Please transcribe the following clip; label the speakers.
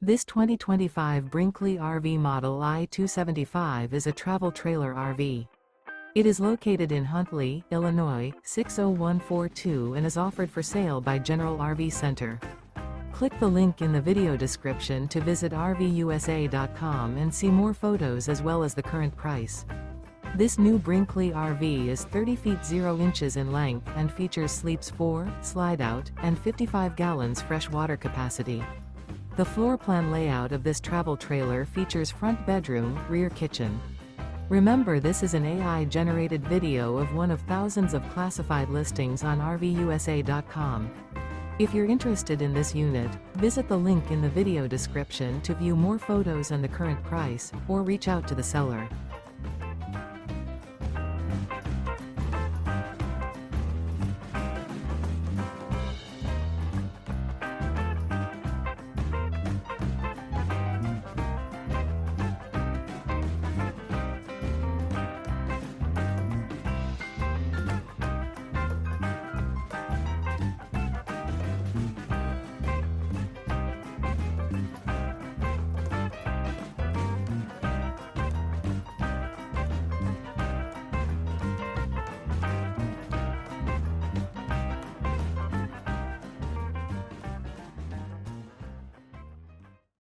Speaker 1: This 2025 Brinkley RV Model I 275 is a travel trailer RV. It is located in Huntley, Illinois, 60142 and is offered for sale by General RV Center. Click the link in the video description to visit RVUSA.com and see more photos as well as the current price. This new Brinkley RV is 30 feet 0 inches in length and features sleeps 4, slide-out, and 55 gallons fresh water capacity. The floor plan layout of this travel trailer features front bedroom, rear kitchen. Remember, this is an AI-generated video of one of thousands of classified listings on RVUSA.com. If you're interested in this unit, visit the link in the video description to view more photos and the current price, or reach out to the seller.